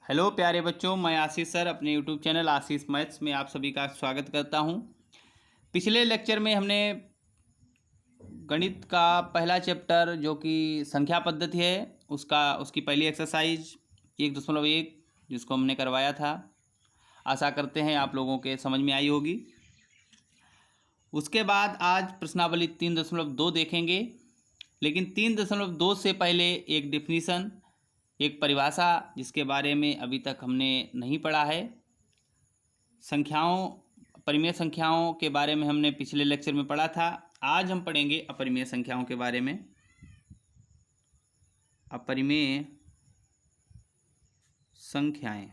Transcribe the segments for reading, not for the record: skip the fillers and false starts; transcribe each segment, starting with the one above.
Hello प्यारे बच्चों, मैं आशीष सर अपने यूट्यूब चैनल आशीष मैथ्स में आप सभी का स्वागत करता हूं। पिछले लेक्चर में हमने गणित का पहला चैप्टर जो कि संख्या पद्धति है उसकी पहली एक्सरसाइज 1.1 जिसको हमने करवाया था। आशा करते हैं आप लोगों के समझ में आई होगी। उसके बाद आज प्रश्नावली 3.2 देखेंगे, लेकिन 3.2 से पहले एक डिफिनीसन, एक परिभाषा जिसके बारे में अभी तक हमने नहीं पढ़ा है। संख्याओं, परिमेय संख्याओं के बारे में हमने पिछले लेक्चर में पढ़ा था। आज हम पढ़ेंगे अपरिमेय संख्याओं के बारे में। अपरिमेय संख्याएं,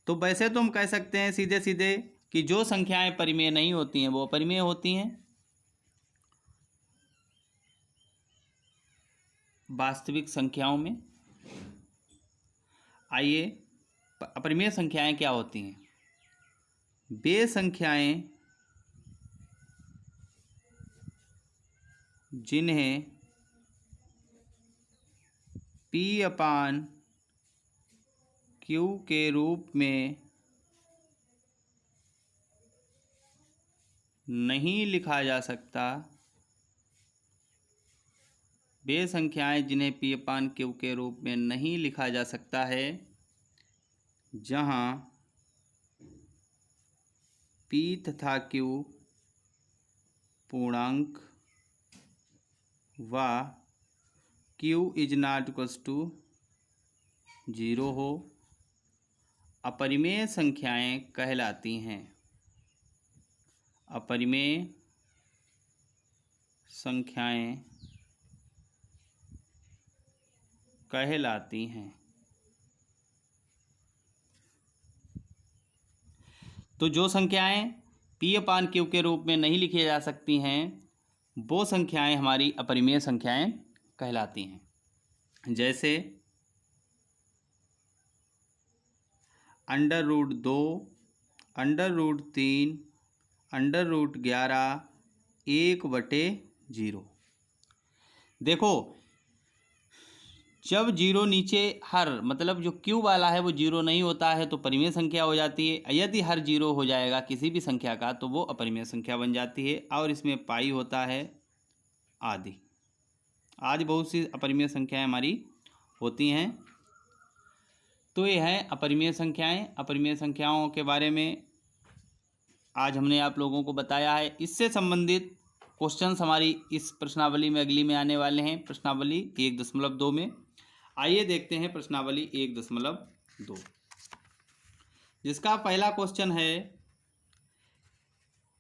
तो वैसे तो हम कह सकते हैं सीधे सीधे कि जो संख्याएं परिमेय नहीं होती हैं वो अपरिमेय होती हैं। वास्तविक संख्याओं में आइए, अपरिमेय संख्याएं क्या होती हैं? वे संख्याएं जिन्हें P/Q के रूप में नहीं लिखा जा सकता, वे संख्याएं जिन्हें P/Q के रूप में नहीं लिखा जा सकता है, जहां P तथा Q पूर्णांक व Q ≠ 0 हो, अपरिमेय संख्याएं कहलाती हैं। अपरिमेय संख्याएं कहलाती हैं। तो जो संख्याएं P/Q के रूप में नहीं लिखी जा सकती हैं वो संख्याएं हमारी अपरिमेय संख्याएं कहलाती हैं। जैसे √2, √3, √11, 1/0। देखो, जब जीरो नीचे हर मतलब जो Q वाला है वो जीरो नहीं होता है तो परिमेय संख्या हो जाती है। यदि हर जीरो हो जाएगा किसी भी संख्या का तो वो अपरिमेय संख्या बन जाती है। और इसमें पाई होता है आदि। आज बहुत सी अपरिमेय संख्याएं हमारी होती हैं। तो ये है अपरिमेय संख्याएं। अपरिमेय संख्याओं के बारे में आज हमने आप लोगों को बताया है। इससे संबंधित क्वेश्चंस हमारी इस प्रश्नावली में अगली में आने वाले हैं, प्रश्नावली 1.2 में। आइए देखते हैं प्रश्नावली 1.2, जिसका पहला क्वेश्चन है,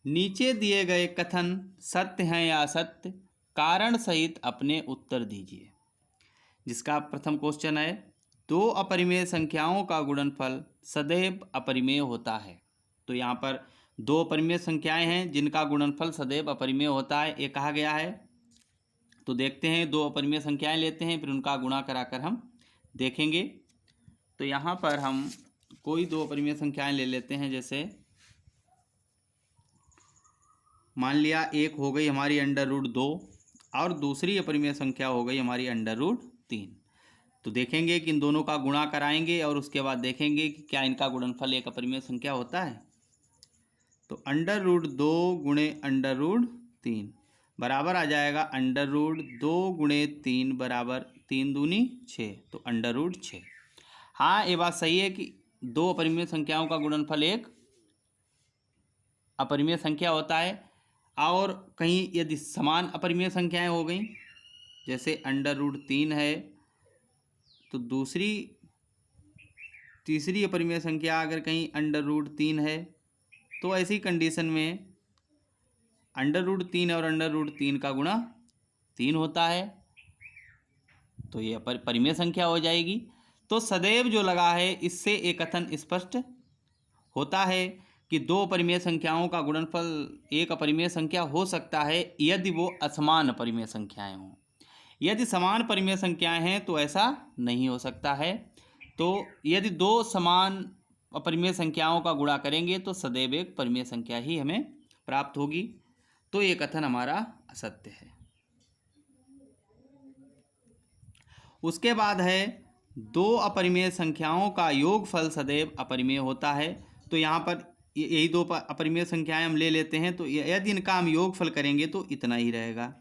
नीचे दिए गए कथन सत्य हैं या असत्य, कारण सहित अपने उत्तर दीजिए। जिसका प्रथम क्वेश्चन है, दो अपरिमेय संख्याओं का गुणनफल सदैव अपरिमेय होता है। तो यहाँ पर दो अपरिमेय संख्याएं हैं जिनका गुणनफल सदैव अपरिमेय होता है, ये कहा गया है। तो देखते हैं, दो अपरिमेय संख्याएं लेते हैं, फिर उनका गुणा कराकर हम देखेंगे। तो यहाँ पर हम कोई दो अपरिमेय संख्याएं ले लेते हैं। जैसे मान लिया एक हो गई हमारी √2 और दूसरी अपरिमेय संख्या हो गई हमारी √3। तो देखेंगे कि इन दोनों का गुणा कराएंगे और उसके बाद देखेंगे कि क्या इनका गुणनफल एक अपरिमेय संख्या होता है। तो √2 गुणे √3 बराबर आ जाएगा √2 गुणे 3 बराबर 3 दूनी 6, तो √6। हाँ, ये बात सही है कि दो अपरिमेय संख्याओं का गुणनफल एक अपरिमेय संख्या होता है। और कहीं यदि समान अपरिमेय संख्याएं हो गई, जैसे √3 है तो तीसरी अपरिमेय संख्या अगर कहीं √3 है तो ऐसी कंडीशन में √3 और √3 का गुणा 3 होता है, तो ये परिमेय संख्या हो जाएगी। तो सदैव जो लगा है इससे एक कथन स्पष्ट होता है कि दो अपरिमेय संख्याओं का गुणनफल एक अपरिमेय संख्या हो सकता है यदि वो असमान अपरिमेय संख्याएं हों। यदि समान परिमेय संख्याएं हैं तो ऐसा नहीं हो सकता है। तो यदि दो समान अपरिमेय संख्याओं का गुणा करेंगे तो सदैव एक परिमेय संख्या ही हमें प्राप्त होगी। तो ये कथन हमारा असत्य है। उसके बाद है दो अपरिमेय संख्याओं का योगफल सदैव अपरिमेय होता है। तो यहाँ पर यही दो अपरिमेय संख्याएं हम ले लेते हैं, तो यदि इनका हम योगफल करेंगे तो इतना ही रहेगा।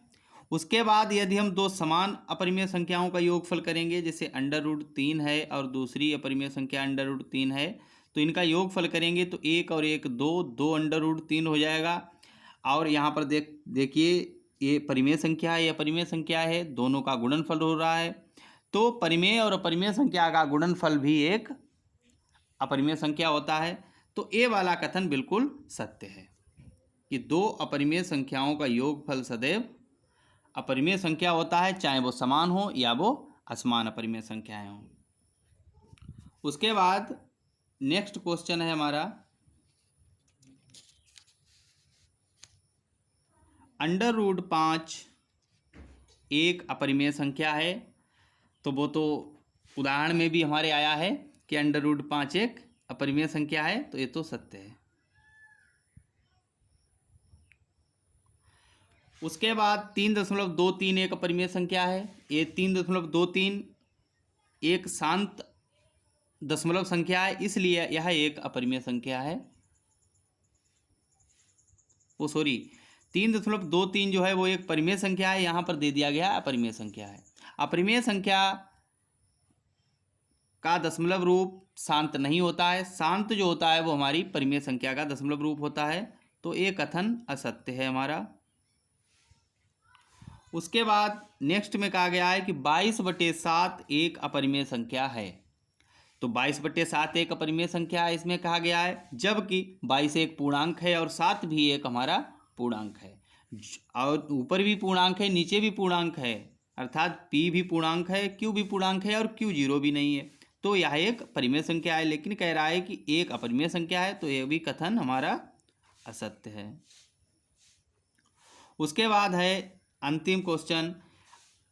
उसके बाद यदि हम दो समान अपरिमेय संख्याओं का योगफल करेंगे, जैसे √3 है और दूसरी अपरिमेय संख्या √3 है, तो इनका योगफल करेंगे तो 1 और 1 2, 2 √3 हो जाएगा। और यहाँ पर देखिए ये परिमेय संख्या है, ये अपरिमेय संख्या है, दोनों का गुणनफल हो रहा है। तो परिमेय और अपरिमेय संख्या का गुणनफल भी एक अपरिमेय संख्या होता है। तो ए वाला कथन बिल्कुल सत्य है कि दो अपरिमेय संख्याओं का योगफल सदैव अपरिमेय संख्या होता है, चाहे वो समान हो या वो असमान अपरिमेय संख्याएं हों। उसके बाद नेक्स्ट क्वेश्चन है हमारा √5 एक अपरिमेय संख्या है। तो वो तो उदाहरण में भी हमारे आया है कि √5 एक अपरिमेय संख्या है, तो ये तो सत्य है। उसके बाद 3.23 एक अपरिमेय संख्या है। ये 3.23 एक शांत दशमलव संख्या है, इसलिए यह एक अपरिमेय संख्या है। 3.23 जो है वो एक परिमेय संख्या है, यहाँ पर दे दिया गया अपरिमेय संख्या है। अपरिमेय संख्या का दशमलव रूप शांत नहीं होता है, शांत जो होता है वो हमारी परिमेय संख्या का दशमलव रूप होता है। तो ये कथन असत्य है हमारा। उसके बाद नेक्स्ट में कहा गया है कि 22/7 एक अपरिमेय संख्या है। तो 22/7 एक अपरिमेय संख्या है, इसमें कहा गया है, जबकि 22 एक पूर्णांक है और 7 भी एक हमारा पूर्णांक है, और ऊपर भी पूर्णांक है नीचे भी पूर्णांक है, अर्थात p भी पूर्णांक है, q भी पूर्णांक है और q जीरो भी नहीं है। तो यह एक परिमेय संख्या है, लेकिन कह रहा है कि एक अपरिमेय संख्या है, तो यह भी कथन हमारा असत्य है। उसके बाद है अंतिम क्वेश्चन,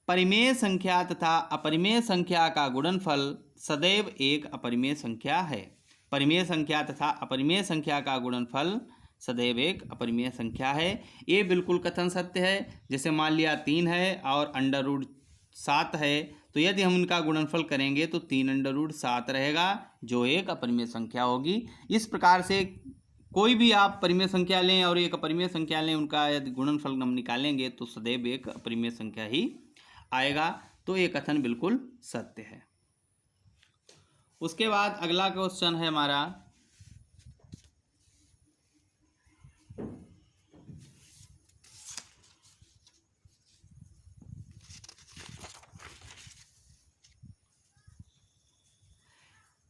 परिमेय संख्या तथा अपरिमेय संख्या का गुणनफल सदैव एक अपरिमेय संख्या है। परिमेय संख्या तथा अपरिमेय संख्या का गुणनफल सदैव एक अपरिमेय संख्या है। ये बिल्कुल कथन सत्य है। जैसे मान लिया 3 है और √7 है, तो यदि हम इनका गुणनफल करेंगे तो 3 √7 रहेगा, जो एक अपरिमेय संख्या होगी। इस प्रकार से कोई भी आप परिमेय संख्या लें और एक अपरिमेय संख्या लें, उनका यदि गुणनफल हम निकालेंगे तो सदैव एक अपरिमेय संख्या ही आएगा। तो ये कथन बिल्कुल सत्य है। उसके बाद अगला क्वेश्चन है हमारा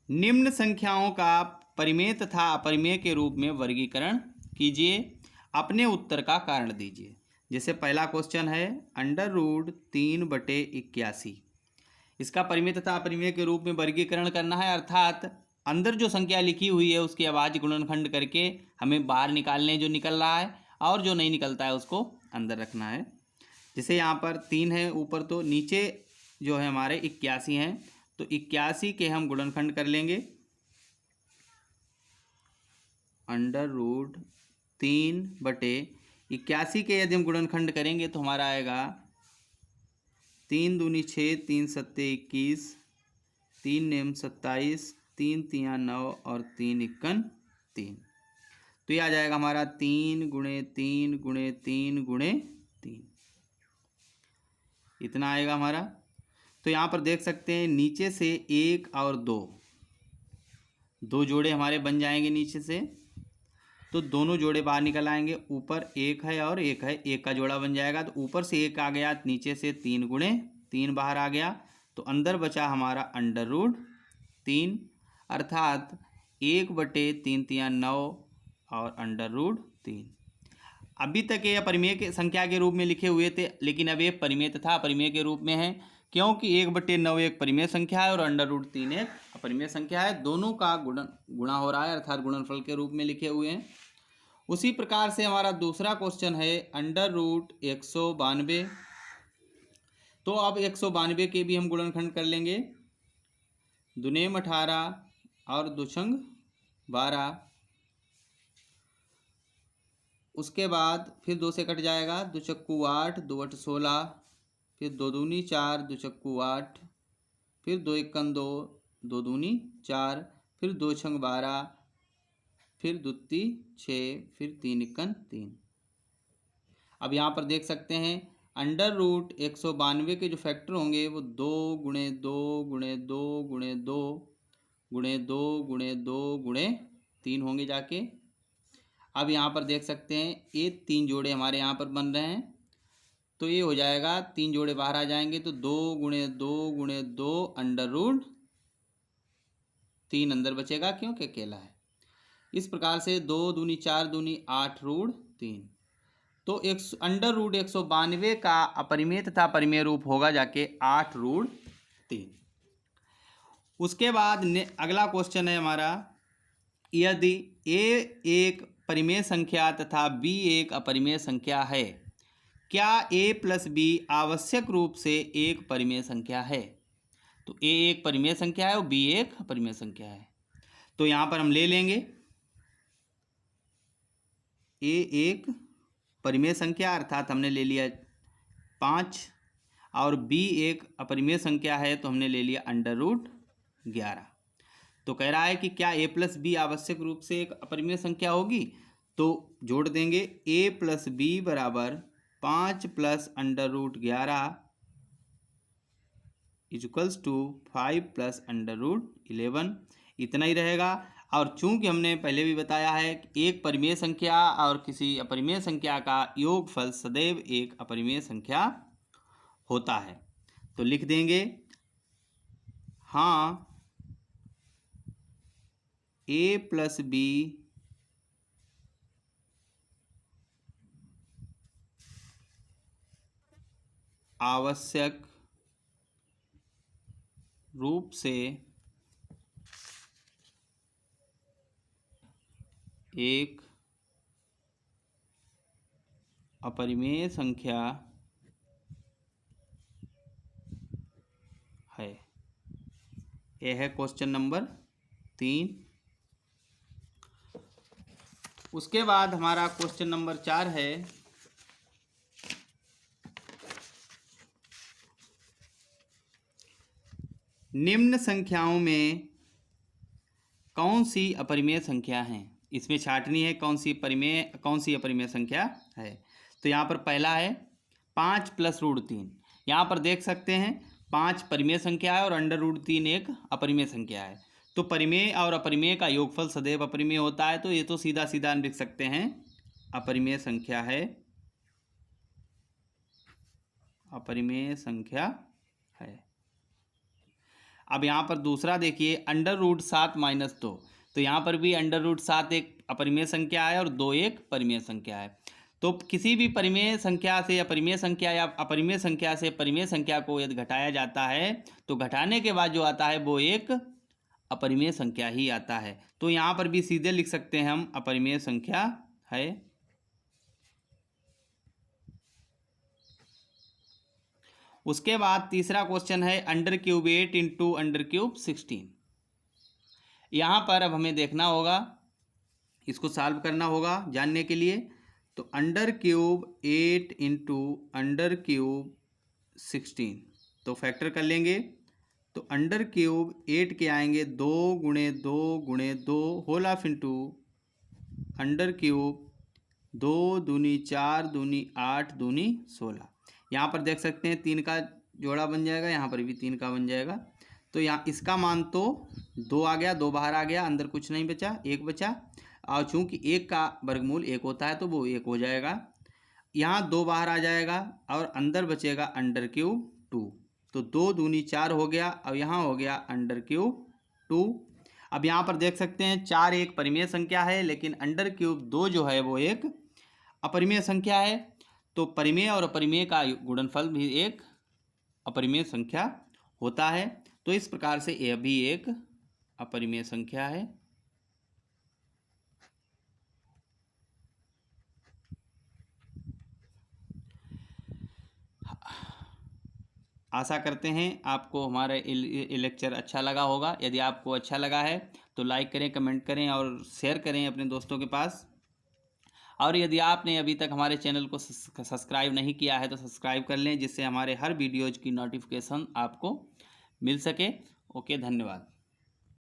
निम्न संख्याओं का परिमेय तथा अपरिमेय के रूप में वर्गीकरण कीजिए, अपने उत्तर का कारण दीजिए। जैसे पहला क्वेश्चन है √3/81, इसका परिमेय तथा अपरिमेय के रूप में वर्गीकरण करना है, अर्थात अंदर जो संख्या लिखी हुई है उसके अभाज्य गुणनखंड करके हमें बाहर निकालने जो निकल रहा है, और जो नहीं निकलता है उसको अंदर रखना है। जैसे यहाँ पर 3 है ऊपर, तो नीचे जो है हमारे 81 हैं, तो 81 के हम गुणनखंड कर लेंगे। √3/81 के यदि हम गुणनखंड करेंगे तो हमारा आएगा 3 दूनी 6, 3 सत्ते 21, 3 नेम 27, 3 तियाँ 9 और 3 इक्कन 3। तो ये आ जाएगा हमारा 3 × 3 × 3 × 3, इतना आएगा हमारा। तो यहाँ पर देख सकते हैं नीचे से 1 और 2 जोड़े हमारे बन जाएंगे नीचे से, तो दोनों जोड़े बाहर निकल आएंगे। ऊपर 1 है और 1 है, 1 का जोड़ा बन जाएगा, तो ऊपर से 1 आ गया, नीचे से 3 × 3 बाहर आ गया, तो अंदर बचा हमारा √3, अर्थात 1/3 तियाँ 9 और √3। अभी तक ये अपरिमेय के संख्या के रूप में लिखे हुए थे, लेकिन अब ये परिमेय तथा अपरिमेय के रूप में है, क्योंकि 1/9 एक परिमेय संख्या है और √3 एक अपरिमेय संख्या है। दोनों का गुणा हो रहा है, अर्थात गुणनफल के रूप में लिखे हुए हैं। उसी प्रकार से हमारा दूसरा क्वेश्चन है √192। तो अब 192 के भी हम गुणनखंड कर लेंगे। दुनेम 18 और दुछंग 12, उसके बाद फिर 2 से कट जाएगा, 2 चक्कू 8, 2 8 16, फिर 2 दूनी 4, 2 चक्कू 8, फिर 2 एकम 2, 2 दूनी 4, फिर 2 छंग 12, फिर दुत्ती 6, फिर 3 एकम 3। अब यहाँ पर देख सकते हैं अंडर रूट 192 के जो फैक्टर होंगे वो 2 गुणे 2 गुणे 2 गुणे 2 गुणे 2 गुणे 2 गुणे 3 होंगे जाके। अब यहाँ पर देख सकते हैं ये 3 जोड़े हमारे यहाँ पर बन रहे हैं, तो ये हो जाएगा 3 जोड़े बाहर आ जाएंगे तो 2 गुणे 2 गुणे 2 अंडर रूट 3 अंदर बचेगा क्योंकि अकेला है। इस प्रकार से 2 दूनी 4 दूनी 8 रूट 3। तो अंडर रूट 192 का अपरिमेय तथा परिमेय रूप होगा जाके 8 रूट 3। उसके बाद अगला क्वेश्चन है हमारा, यदि a एक परिमेय संख्या तथा b एक अपरिमेय संख्या है, क्या a प्लस b आवश्यक रूप से एक परिमेय संख्या है? तो a एक परिमेय संख्या है और b एक अपरिमेय संख्या है। तो यहाँ पर हम ले लेंगे a एक परिमेय संख्या अर्थात हमने ले लिया 5 और b एक अपरिमेय संख्या है तो हमने ले लिया अंडर रूट 11। तो कह रहा है कि क्या a प्लस बी आवश्यक रूप से एक अपरिमेय संख्या होगी, तो जोड़ देंगे a प्लस बी बराबर 5 plus under root 11 equals to 5 plus under root 11, इतना ही रहेगा। और चूंकि हमने पहले भी बताया है कि एक परिमेय संख्या और किसी अपरिमेय संख्या का योगफल सदैव एक अपरिमेय संख्या होता है, तो लिख देंगे हाँ a प्लस बी आवश्यक रूप से एक अपरिमेय संख्या है। यह है क्वेश्चन नंबर 3। उसके बाद हमारा क्वेश्चन नंबर 4 है, निम्न संख्याओं में कौन सी अपरिमेय संख्या है? इसमें छांटनी है कौन सी अपरिमेय संख्या है। तो यहाँ पर पहला है 5 प्लस रूट 3। यहाँ पर देख सकते हैं 5 परिमेय संख्या है और अंडर रूट 3 एक अपरिमेय संख्या है। तो परिमेय और अपरिमेय का योगफल सदैव अपरिमेय होता है, तो ये तो सीधा सीधा लिख सकते हैं अपरिमेय संख्या है, अपरिमेय संख्या है। अब यहाँ पर दूसरा देखिए अंडर रूट 7 माइनस 2। तो यहाँ पर भी अंडर रूट 7 एक अपरिमेय संख्या है और 2 एक परिमेय संख्या है। तो किसी भी परिमेय संख्या से अपरिमेय संख्या या अपरिमेय संख्या से परिमेय संख्या को यदि घटाया जाता है तो घटाने के बाद जो आता है वो एक अपरिमेय संख्या ही आता है। तो यहाँ पर भी सीधे लिख सकते हैं हम अपरिमेय संख्या है। उसके बाद तीसरा क्वेश्चन है under cube 8 into under cube 16। यहाँ पर अब हमें देखना होगा, इसको सॉल्व करना होगा जानने के लिए। तो under cube 8 into under cube 16, तो फैक्टर कर लेंगे। तो अंडर क्यूब 8 के आएंगे 2 गुणे 2 गुणे 2 whole of into under cube 2 दूनी 4 दूनी 8 दूनी 16। यहाँ पर देख सकते हैं 3 का जोड़ा बन जाएगा, यहाँ पर भी 3 का बन जाएगा। तो यहाँ इसका मान तो 2 आ गया, 2 बाहर आ गया, अंदर कुछ नहीं बचा, 1 बचा। और चूंकि 1 का वर्गमूल 1 होता है तो वो 1 हो जाएगा। यहाँ 2 बाहर आ जाएगा और अंदर बचेगा अंडर क्यूब 2। तो 2 दूनी 4 हो गया, अब यहाँ हो गया अंडर क्यूब 2। अब यहाँ पर देख सकते हैं 4 एक परिमेय संख्या है, लेकिन अंडर क्यूब 2 जो है वो एक अपरिमेय संख्या है। तो परिमेय और अपरिमेय का गुणनफल भी एक अपरिमेय संख्या होता है। तो इस प्रकार से यह भी एक अपरिमेय संख्या है। आशा करते हैं आपको हमारा लेक्चर अच्छा लगा होगा। यदि आपको अच्छा लगा है तो लाइक करें, कमेंट करें और शेयर करें अपने दोस्तों के पास। और यदि आपने अभी तक हमारे चैनल को सब्सक्राइब नहीं किया है तो सब्सक्राइब कर लें, जिससे हमारे हर वीडियोज़ की नोटिफिकेशन आपको मिल सके। ओके, धन्यवाद।